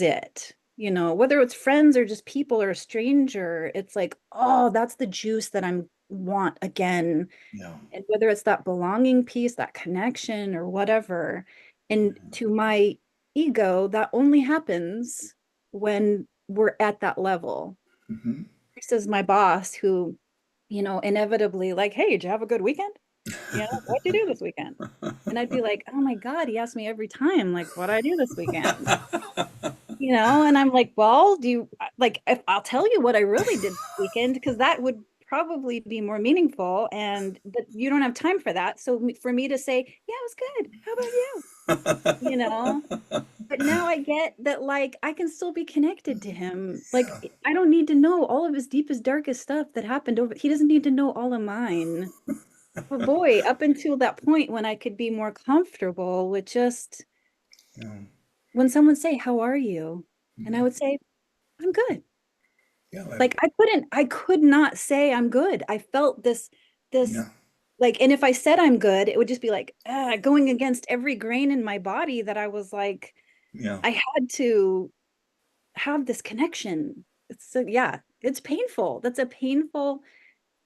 it. Whether it's friends or just people or a stranger, it's like, oh, that's the juice that I'm want again. yeah. And whether it's that belonging piece, that connection, or whatever. And to my ego, that only happens when we're at that level. Hmm. This is my boss who, inevitably, like, hey, did you have a good weekend? What'd you do this weekend? And I'd be like, oh my God, he asks me every time, like, what'd I do this weekend? And I'm like, well, do you like if I'll tell you what I really did this weekend, because that would probably be more meaningful, but you don't have time for that. So for me to say, yeah, it was good. How about you? You know? But now I get that like I can still be connected to him. Like I don't need to know all of his deepest, darkest stuff that happened over. He doesn't need to know all of mine. But boy, up until that point when I could be more comfortable with just Yeah, when someone say, "How are you?" And I would say, "I'm good." yeah, Like I could not say I'm good. I felt this yeah, like, and if I said I'm good, it would just be like going against every grain in my body that I was like, yeah, I had to have this connection. Yeah, it's painful. That's a painful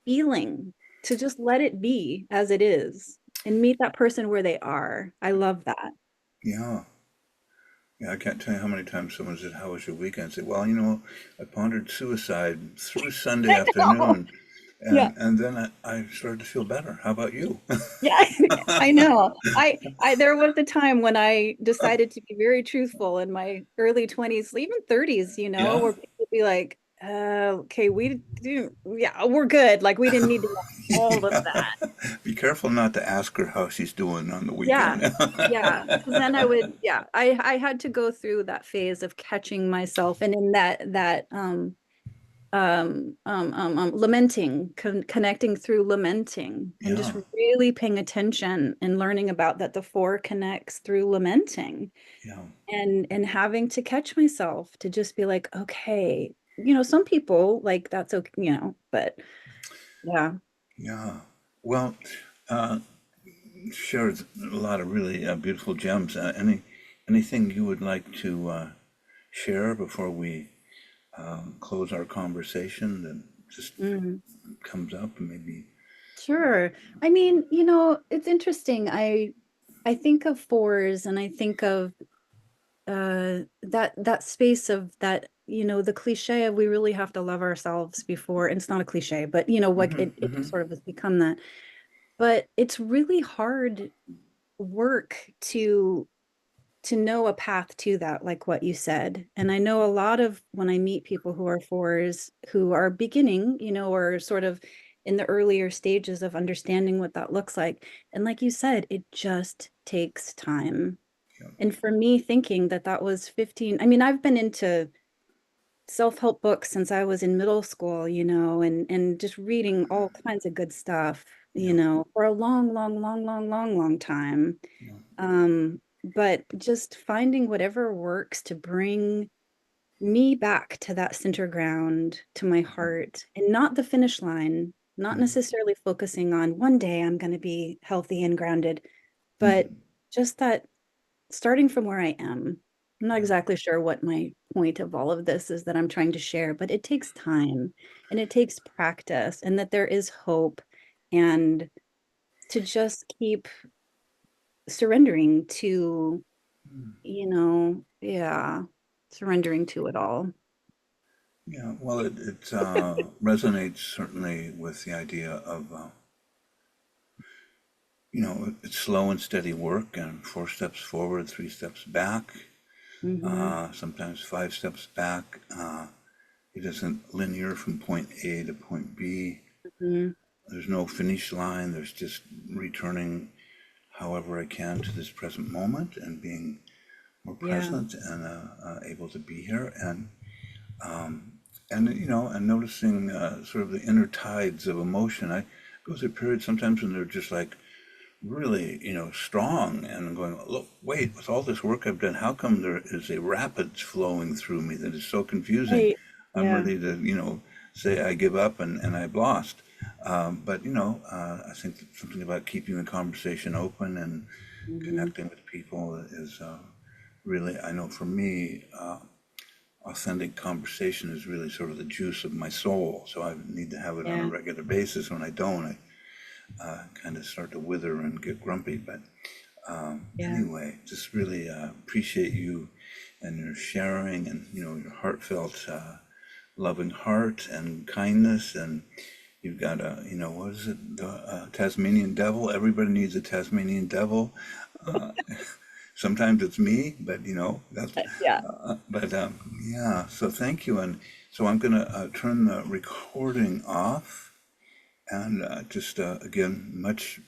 feeling to just let it be as it is and meet that person where they are. I love that. yeah. Yeah, I can't tell you how many times someone said, "How was your weekend?" I said, "Well, I pondered suicide through Sunday I know. afternoon, Yeah. and then I started to feel better. How about you?" Yeah, I know. There was a time when I decided to be very truthful in my early 20s, even 30s, Yeah. where people would be like, okay, yeah, we're good. Like we didn't need to know all of that. Be careful not to ask her how she's doing on the Yeah. weekend. Yeah. Because then yeah, I had to go through that phase of catching myself and in lamenting, connecting through lamenting, and just Yeah, really paying attention and learning about that the four connects through lamenting, yeah, and having to catch myself to just be like, okay, some people like that's okay, but yeah. yeah. Well, uh, shared a lot of really beautiful gems. Anything you would like to share before we close our conversation that just Mm. comes up, and maybe. Sure. I mean, it's interesting. I think of fours and I think of that space of that, the cliche of we really have to love ourselves before, and it's not a cliche, but like Hmm. it Hmm. sort of has become that. But it's really hard work to know a path to that, like what you said. And I know a lot of when I meet people who are fours who are beginning, or sort of in the earlier stages of understanding what that looks like. And like you said, it just takes time. Yeah. And for me, thinking that that was 15, I mean, I've been into self-help books since I was in middle school, and just reading all kinds of good stuff, Yeah. for a long, long, long, long, long, long time. Yeah. But just finding whatever works to bring me back to that center ground, to my heart, and not the finish line, not Mhm. necessarily focusing on one day I'm going to be healthy and grounded, but Mhm. just that starting from where I am. I'm not Yeah. exactly sure what my point of all of this is that I'm trying to share, but it takes time and it takes practice, and that there is hope, and to just keep surrendering to, Mm. yeah, surrendering to it all. Yeah. Well, it resonates certainly with the idea of it's slow and steady work, and 4 steps forward, 3 steps back, Hmm. sometimes 5 steps back. It isn't linear from point A to point B. Hmm. There's no finish line. There's just returning however I can to this present moment and being more Yeah, present and able to be here and noticing sort of the inner tides of emotion. I go through periods sometimes when they're just like really, strong, and I'm going, look, wait, with all this work I've done, how come there is a rapids flowing through me that is so confusing? right. I'm Yeah. ready to, say I give up and I've lost. But, I think that something about keeping the conversation open and Hmm. connecting with people is really, I know for me, authentic conversation is really sort of the juice of my soul. So I need to have it on a Yeah. regular basis. When I don't, I kind of start to wither and get grumpy. But Yeah. anyway, just really appreciate you and your sharing and your heartfelt, loving heart and kindness. And you've got a what is it, the Tasmanian devil? Everybody needs a Tasmanian devil. Sometimes it's me, but that's. Yeah. But yeah. So thank you, and so I'm gonna turn the recording off, and just again, much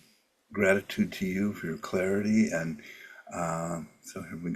gratitude to you for your clarity, and so here we go.